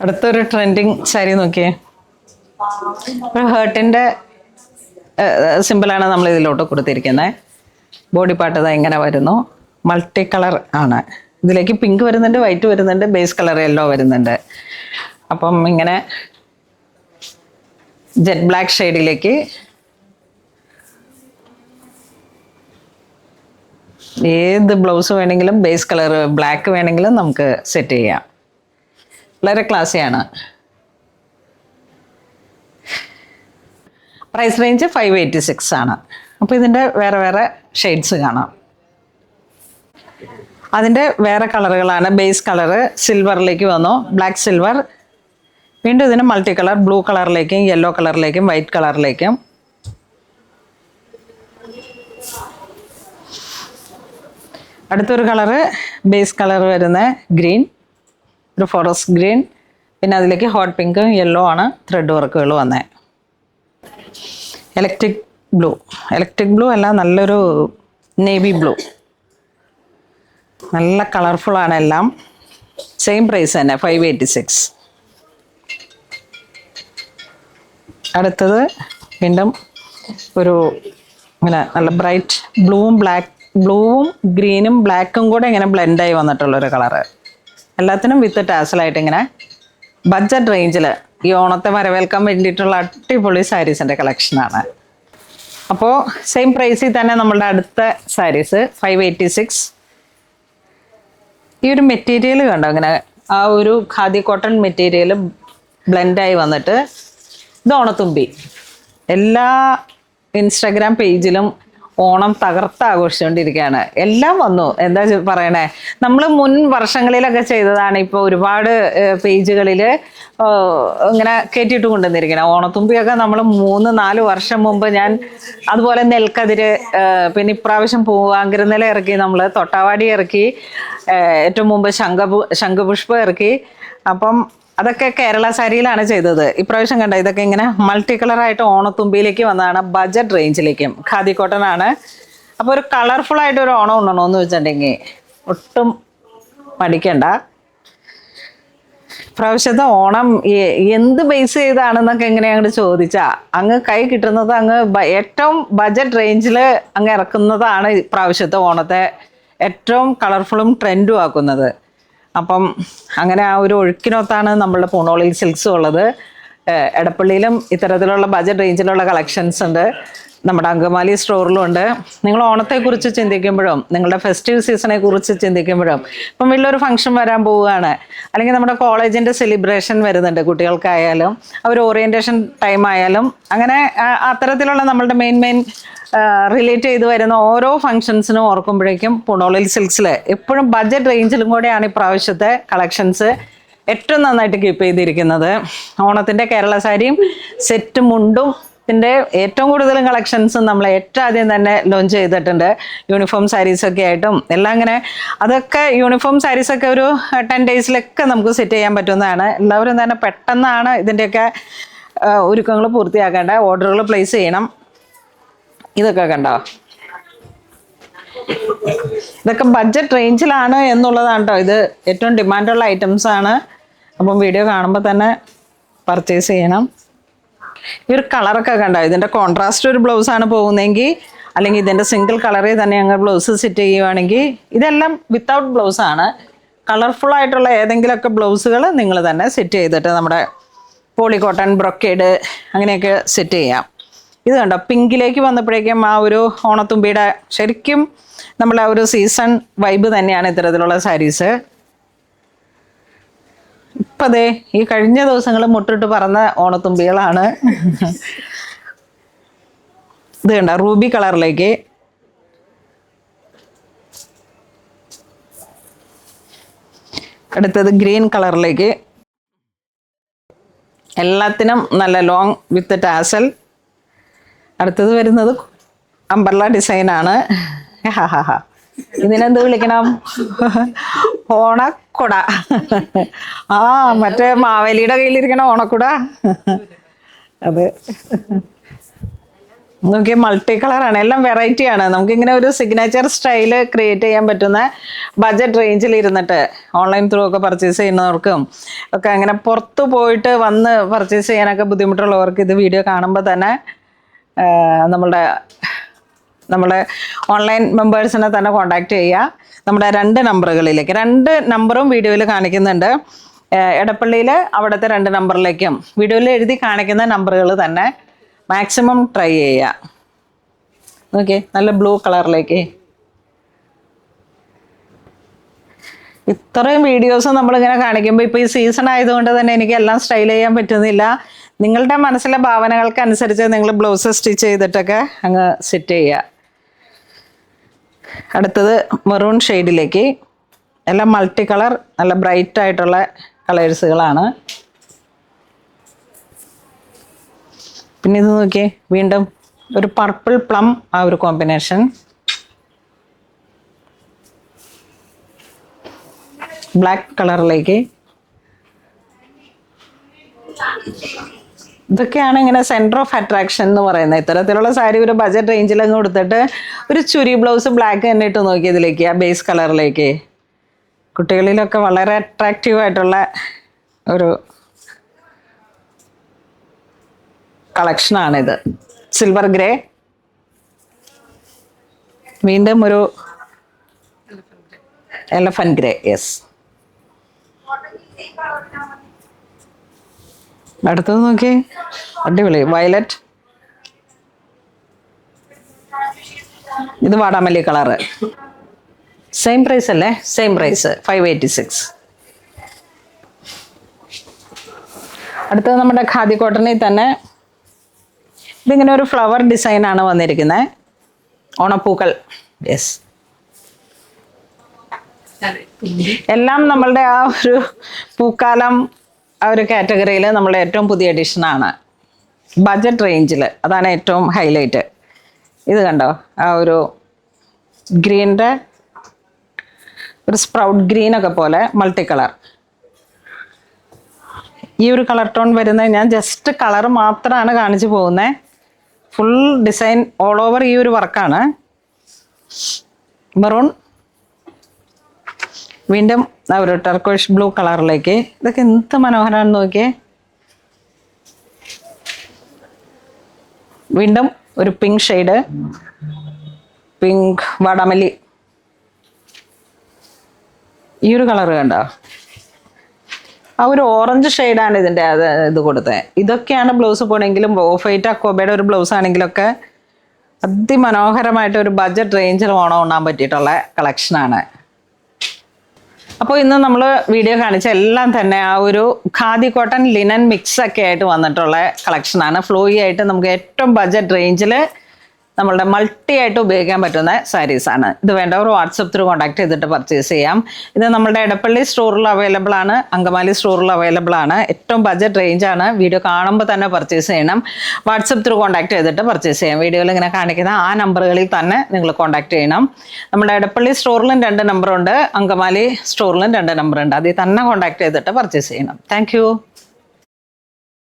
അടുത്തൊരു ട്രെൻഡിങ് സാരി നോക്കിയേ. ഒരു ഹേർട്ടിൻ്റെ സിമ്പിളാണ് നമ്മൾ ഇതിലോട്ട് കൊടുത്തിരിക്കുന്നത്. ബോഡി പാർട്ട് ഇതാ ഇങ്ങനെ വരുന്നു. മൾട്ടി കളർ ആണ്. ഇതിലേക്ക് പിങ്ക് വരുന്നുണ്ട്, വൈറ്റ് വരുന്നുണ്ട്, ബേസ് കളർ യെല്ലോ വരുന്നുണ്ട്. അപ്പം ഇങ്ങനെ ജെറ്റ് ബ്ലാക്ക് ഷെയ്ഡിലേക്ക് ഏത് ബ്ലൗസ് വേണമെങ്കിലും ബേസ് കളർ ബ്ലാക്ക് വേണമെങ്കിലും നമുക്ക് സെറ്റ് ചെയ്യാം. വളരെ ക്ലാസ്സിയാണ്. പ്രൈസ് റേഞ്ച് 586 ആണ്. അപ്പോൾ ഇതിൻ്റെ വേറെ വേറെ ഷെയ്ഡ്സ് കാണാം. അതിൻ്റെ വേറെ കളറുകളാണ്. ബേസ് കളറ് സിൽവറിലേക്ക് വന്നു, ബ്ലാക്ക് സിൽവർ. വീണ്ടും ഇതിന് മൾട്ടി കളർ, ബ്ലൂ കളറിലേക്കും യെല്ലോ കളറിലേക്കും വൈറ്റ് കളറിലേക്കും. അടുത്തൊരു കളറ് ബേസ് കളർ വരുന്ന ഗ്രീൻ, ഒരു ഫോറസ്റ്റ് ഗ്രീൻ. പിന്നെ അതിലേക്ക് ഹോട്ട് പിങ്കും യെല്ലോ ആണ് ത്രെഡ് വർക്കുകൾ വന്നത്. ഇലക്ട്രിക് ബ്ലൂ അല്ല, നല്ലൊരു നേവി ബ്ലൂ. നല്ല കളർഫുള്ളാണ് എല്ലാം. സെയിം പ്രൈസ് തന്നെ 586. അടുത്തത് വീണ്ടും ഒരു ഇങ്ങനെ നല്ല ബ്രൈറ്റ് ബ്ലൂവും ഗ്രീനും ബ്ലാക്കും കൂടെ ഇങ്ങനെ ബ്ലെൻഡായി വന്നിട്ടുള്ളൊരു കളറ്. എല്ലാത്തിനും വിത്ത് ടാസലായിട്ട് ഇങ്ങനെ ബഡ്ജറ്റ് റേഞ്ചിൽ ഈ ഓണത്തെ വരവേൽക്കാൻ വേണ്ടിയിട്ടുള്ള അടിപൊളി സാരീസിൻ്റെ കളക്ഷനാണ്. അപ്പോൾ സെയിം പ്രൈസിൽ തന്നെ നമ്മളുടെ അടുത്ത സാരീസ് 586. ഈ ഒരു മെറ്റീരിയൽ കണ്ടോ, അങ്ങനെ ആ ഒരു ഖാദി കോട്ടൺ മെറ്റീരിയൽ ബ്ലെൻഡായി വന്നിട്ട് ഇത് ഓണത്തുമ്പി. എല്ലാ ഇൻസ്റ്റാഗ്രാം പേജിലും ഓണം തകർത്ത് ആഘോഷിച്ചുകൊണ്ടിരിക്കുകയാണ്. എല്ലാം വന്നു. എന്താ പറയണേ, നമ്മൾ മുൻ വർഷങ്ങളിലൊക്കെ ചെയ്തതാണ് ഇപ്പോൾ ഒരുപാട് പേജുകളിൽ ഇങ്ങനെ കയറ്റിയിട്ട് കൊണ്ടുവന്നിരിക്കണം. ഓണത്തുമ്പിയൊക്കെ നമ്മൾ 3-4 വർഷം മുമ്പ് ഞാൻ അതുപോലെ നെൽക്കതിര്, പിന്നെ ഇപ്രാവശ്യം പൂവാങ്കിരുന്നില ഇറക്കി, നമ്മൾ തൊട്ടാവാടി ഇറക്കി, ഏറ്റവും മുമ്പ് ശംഖുപുഷ്പം ഇറക്കി. അപ്പം അതൊക്കെ കേരള സാരിയിലാണ് ചെയ്തത്. ഇപ്രാവശ്യം കണ്ട ഇതൊക്കെ ഇങ്ങനെ മൾട്ടി കളറായിട്ട് ഓണത്തുമ്പിയിലേക്ക് വന്നതാണ്. ബഡ്ജറ്റ് റേഞ്ചിലേക്കും ഖാദി കോട്ടൺ ആണ്. അപ്പോൾ ഒരു കളർഫുള്ളായിട്ട് ഒരു ഓണം ഉണ്ടണമെന്ന് വെച്ചിട്ടുണ്ടെങ്കിൽ ഒട്ടും മടിക്കണ്ട. ഇപ്രാവശ്യത്തെ ഓണം എന്ത് ബേസ് ചെയ്താണെന്നൊക്കെ എങ്ങനെ അങ്ങോട്ട് ചോദിച്ചാൽ അങ്ങ് കൈ കിട്ടുന്നത് അങ്ങ് ഏറ്റവും ബഡ്ജറ്റ് റേഞ്ചിൽ അങ്ങ് ഇറക്കുന്നതാണ് ഇപ്രാവശ്യത്തെ ഓണത്തെ ഏറ്റവും കളർഫുള്ളും ട്രെൻഡും ആക്കുന്നത്. അപ്പം അങ്ങനെ ആ ഒരു ഒഴുക്കിനൊത്താണ് നമ്മളുടെ പൂണോളിൽ സിൽക്സും ഉള്ളത്. എടപ്പള്ളിയിലും ഇത്തരത്തിലുള്ള ബഡ്ജറ്റ് റേഞ്ചിലുള്ള കളക്ഷൻസ് ഉണ്ട്. നമ്മുടെ അങ്കമാലി സ്റ്റോറിലും ഉണ്ട്. നിങ്ങൾ ഓണത്തെക്കുറിച്ച് ചിന്തിക്കുമ്പോഴും നിങ്ങളുടെ ഫെസ്റ്റീവ് സീസണെ കുറിച്ച് ചിന്തിക്കുമ്പോഴും ഇപ്പം വലിയൊരു ഫംഗ്ഷൻ വരാൻ പോവുകയാണ്, അല്ലെങ്കിൽ നമ്മുടെ കോളേജിൻ്റെ സെലിബ്രേഷൻ വരുന്നുണ്ട് കുട്ടികൾക്കായാലും, അവർ ഓറിയൻറ്റേഷൻ ടൈം ആയാലും, അങ്ങനെ അത്തരത്തിലുള്ള നമ്മളുടെ മെയിൻ റിലേറ്റ് ചെയ്ത് വരുന്ന ഓരോ ഫംഗ്ഷൻസിനും ഓർക്കുമ്പോഴേക്കും പൂണോളിൽ സിൽക്സിൽ എപ്പോഴും ബഡ്ജറ്റ് റേഞ്ചിലും കൂടെയാണ് ഇപ്രാവശ്യത്തെ കളക്ഷൻസ് ഏറ്റവും നന്നായിട്ട് കീപ്പ് ചെയ്തിരിക്കുന്നത്. ഓണത്തിൻ്റെ കേരള സാരിയും സെറ്റ് മുണ്ടും ഏറ്റവും കൂടുതലും കളക്ഷൻസും നമ്മൾ ഏറ്റവും ആദ്യം തന്നെ ലോഞ്ച് ചെയ്തിട്ടുണ്ട്. യൂണിഫോം സാരീസൊക്കെ ആയിട്ടും എല്ലാം ഇങ്ങനെ, അതൊക്കെ യൂണിഫോം സാരീസൊക്കെ ഒരു 10 ഡേയ്സിലൊക്കെ നമുക്ക് സെറ്റ് ചെയ്യാൻ പറ്റുന്നതാണ്. എല്ലാവരും തന്നെ പെട്ടെന്നാണ് ഇതിൻ്റെയൊക്കെ ഒരുക്കങ്ങൾ പൂർത്തിയാക്കേണ്ട, ഓർഡറുകൾ പ്ലേസ് ചെയ്യണം. ഇതൊക്കെ കണ്ടോ, ഇതൊക്കെ ബഡ്ജറ്റ് റേഞ്ചിലാണ് എന്നുള്ളതാണ് കേട്ടോ. ഇത് ഏറ്റവും ഡിമാൻഡുള്ള ഐറ്റംസ് ആണ്. അപ്പം വീഡിയോ കാണുമ്പോൾ തന്നെ പർച്ചേസ് ചെയ്യണം. ഈ ഒരു കളറൊക്കെ കണ്ടോ, ഇതിൻ്റെ കോൺട്രാസ്റ്റ് ഒരു ബ്ലൗസാണ് പോകുന്നതെങ്കിൽ, അല്ലെങ്കിൽ ഇതിൻ്റെ സിംഗിൾ കളറിൽ തന്നെ ഞങ്ങൾ ബ്ലൗസ് സെറ്റ് ചെയ്യുവാണെങ്കിൽ, ഇതെല്ലാം വിത്തൗട്ട് ബ്ലൗസാണ്. കളർഫുള്ളായിട്ടുള്ള ഏതെങ്കിലുമൊക്കെ ബ്ലൗസുകൾ നിങ്ങൾ തന്നെ സെറ്റ് ചെയ്തിട്ട് നമ്മുടെ പോളി കോട്ടൺ, ബ്രൊക്കേഡ് അങ്ങനെയൊക്കെ സെറ്റ് ചെയ്യാം. ഇത് കണ്ടോ, പിങ്കിലേക്ക് വന്നപ്പോഴേക്കും ആ ഒരു ഓണത്തുമ്പിയുടെ ശരിക്കും നമ്മളെ ഒരു സീസൺ വൈബ് തന്നെയാണ് ഇത്തരത്തിലുള്ള സാരീസ്. ഇപ്പം അതെ ഈ കഴിഞ്ഞ ദിവസങ്ങൾ മുട്ടിട്ട് പറന്ന ഓണത്തുമ്പികളാണ്. ഇത് കണ്ടോ, റൂബി കളറിലേക്ക്, അടുത്തത് ഗ്രീൻ കളറിലേക്ക്. എല്ലാത്തിനും നല്ല ലോങ് വിത്ത് ടാസൽ. അടുത്തത് വരുന്നത് അംബർല ഡിസൈനാണ്. ഇതിനെന്ത് വിളിക്കണം, ഓണക്കുട. മറ്റേ മാവേലിയുടെ കയ്യിലിരിക്കണ ഓണക്കുട. അത് നോക്കിയ മൾട്ടി കളറാണ്, എല്ലാം വെറൈറ്റി ആണ്. നമുക്കിങ്ങനെ ഒരു സിഗ്നേച്ചർ സ്റ്റൈല് ക്രിയേറ്റ് ചെയ്യാൻ പറ്റുന്ന ബഡ്ജറ്റ് റേഞ്ചിൽ ഇരുന്നിട്ട് ഓൺലൈൻ ത്രൂ ഒക്കെ പർച്ചേസ് ചെയ്യുന്നവർക്കും ഒക്കെ അങ്ങനെ പുറത്ത് പോയിട്ട് വന്ന് പർച്ചേസ് ചെയ്യാനൊക്കെ ബുദ്ധിമുട്ടുള്ളവർക്ക് ഇത് വീഡിയോ കാണുമ്പോൾ തന്നെ നമ്മുടെ ഓൺലൈൻ മെമ്പേഴ്സിനെ തന്നെ കോൺടാക്റ്റ് ചെയ്യുക. നമ്മുടെ 2 നമ്പറുകളിലേക്ക്, 2 നമ്പറും വീഡിയോയിൽ കാണിക്കുന്നുണ്ട്. എടപ്പള്ളിയിൽ അവിടുത്തെ 2 നമ്പറിലേക്കും വീഡിയോയിൽ എഴുതി കാണിക്കുന്ന നമ്പറുകൾ തന്നെ മാക്സിമം ട്രൈ ചെയ്യുക. ഓക്കെ, നല്ല ബ്ലൂ കളറിലേക്ക്. ഇത്രയും വീഡിയോസ് നമ്മളിങ്ങനെ കാണിക്കുമ്പോൾ ഇപ്പോൾ ഈ സീസൺ ആയതുകൊണ്ട് തന്നെ എനിക്ക് എല്ലാം സ്റ്റൈൽ ചെയ്യാൻ പറ്റുന്നില്ല. നിങ്ങളുടെ മനസ്സിലെ ഭാവനകൾക്ക് അനുസരിച്ച് നിങ്ങൾ ബ്ലൗസ് സ്റ്റിച്ച് ചെയ്തിട്ടൊക്കെ അങ്ങ് സെറ്റ് ചെയ്യുക. അടുത്തത് മെറൂൺ ഷെയ്ഡിലേക്ക്, എല്ലാം മൾട്ടി കളർ, നല്ല ബ്രൈറ്റ് ആയിട്ടുള്ള കളേഴ്സുകളാണ്. പിന്നെ ഇത് നോക്കിയേ, വീണ്ടും ഒരു പർപ്പിൾ പ്ലം ആ ഒരു കോമ്പിനേഷൻ. ബ്ലാക്ക് കളറിലേക്ക്. ഇതൊക്കെയാണ് ഇങ്ങനെ സെൻറ്റർ ഓഫ് അട്രാക്ഷൻ എന്ന് പറയുന്നത്. ഇത്തരത്തിലുള്ള സാരി ഒരു ബജറ്റ് റേഞ്ചിൽ അങ്ങ് കൊടുത്തിട്ട് ഒരു ചുരി ബ്ലൗസ് ബ്ലാക്ക് തന്നെ ഇട്ട് നോക്കിയതിലേക്ക്, ആ ബേസ് കളറിലേക്ക്. കുട്ടികളിലൊക്കെ വളരെ അട്രാക്റ്റീവ് ആയിട്ടുള്ള ഒരു കളക്ഷനാണിത്. സിൽവർ ഗ്രേ, വീണ്ടും ഒരു എലഫന്റ് ഗ്രേ. യെസ്, അടുത്തത് നോക്കിയേ, അടിപൊളി വയലറ്റ്. ഇത് വാടാമല്ലി കളറ്. സെയിം പ്രൈസ് അല്ലേ? Same price, 586. അടുത്തത് നമ്മുടെ ഖാദി കോട്ടണിൽ തന്നെ ഇതിങ്ങനെ ഒരു ഫ്ലവർ ഡിസൈനാണ് വന്നിരിക്കുന്നത്, ഓണപ്പൂക്കൾ. യെസ്, എല്ലാം നമ്മളുടെ ആ ഒരു പൂക്കാലം ആ ഒരു കാറ്റഗറിയിൽ നമ്മളുടെ ഏറ്റവും പുതിയ എഡിഷനാണ്, ബജറ്റ് റേഞ്ചിൽ. അതാണ് ഏറ്റവും ഹൈലൈറ്റ്. ഇത് കണ്ടോ, ആ ഒരു ഗ്രീനിൻ്റെ ഒരു സ്പ്രൗട്ട് ഗ്രീനൊക്കെ പോലെ മൾട്ടി കളർ. ഈ ഒരു കളർ ടോൺ വരുന്നത്, ഞാൻ ജസ്റ്റ് കളർ മാത്രമാണ് കാണിച്ചു പോകുന്നത്. ഫുൾ ഡിസൈൻ ഓൾ ഓവർ ഈ ഒരു വർക്കാണ്. മെറൂൺ, വീണ്ടും ഒരു ടർക്കോഷ് ബ്ലൂ കളറിലേക്ക്. ഇതൊക്കെ എന്ത് മനോഹരമാണെന്ന് നോക്കിയേ. വീണ്ടും ഒരു പിങ്ക് ഷെയ്ഡ്, പിങ്ക് വാടാമല്ലി. ഈ ഒരു കളർ കണ്ടോ, ആ ഒരു ഓറഞ്ച് ഷെയ്ഡാണ് ഇതിൻ്റെ ഇത് കൊടുത്തത്. ഇതൊക്കെയാണ് ബ്ലൗസ് പോണെങ്കിലും ഓഫ് വൈറ്റ് അക്കോബയുടെ ഒരു ബ്ലൗസ് ആണെങ്കിലൊക്കെ അതിമനോഹരമായിട്ട് ഒരു ബഡ്ജറ്റ് റേഞ്ചിൽ ഓണം ഉണ്ണാൻ പറ്റിയിട്ടുള്ള കളക്ഷനാണ്. അപ്പോൾ ഇന്ന് നമ്മൾ വീഡിയോ കാണിച്ച എല്ലാം തന്നെ ആ ഒരു ഖാദി കോട്ടൺ ലിനൻ മിക്സ് ഒക്കെ ആയിട്ട് വന്നിട്ടുള്ള കളക്ഷനാണ്. ഫ്ലോയി ആയിട്ട് നമുക്ക് ഏറ്റവും ബഡ്ജറ്റ് റേഞ്ചിൽ നമ്മളുടെ മൾട്ടി ആയിട്ട് ഉപയോഗിക്കാൻ പറ്റുന്ന സാരീസാണ്. ഇത് വേണ്ടവർ വാട്സപ്പ് ത്രൂ കോൺടാക്ട് ചെയ്തിട്ട് പർച്ചേസ് ചെയ്യാം. ഇത് നമ്മുടെ എടപ്പള്ളി സ്റ്റോറിൽ അവൈലബിൾ ആണ്, അങ്കമാലി സ്റ്റോറിൽ അവൈലബിൾ ആണ്. ഏറ്റവും ബഡ്ജറ്റ് റേഞ്ചാണ്. വീഡിയോ കാണുമ്പോൾ തന്നെ പർച്ചേസ് ചെയ്യണം. വാട്സപ്പ് ത്രൂ കോൺടാക്ട് ചെയ്തിട്ട് പർച്ചേസ് ചെയ്യാം. വീഡിയോയിൽ ഇങ്ങനെ കാണിക്കുന്ന ആ നമ്പറുകളിൽ തന്നെ നിങ്ങൾ കോൺടാക്ട് ചെയ്യണം. നമ്മുടെ എടപ്പള്ളി സ്റ്റോറിലും 2 നമ്പറുണ്ട്, അങ്കമാലി സ്റ്റോറിലും 2 നമ്പറുണ്ട്. അതിൽ തന്നെ കോൺടാക്ട് ചെയ്തിട്ട് പർച്ചേസ് ചെയ്യണം. താങ്ക്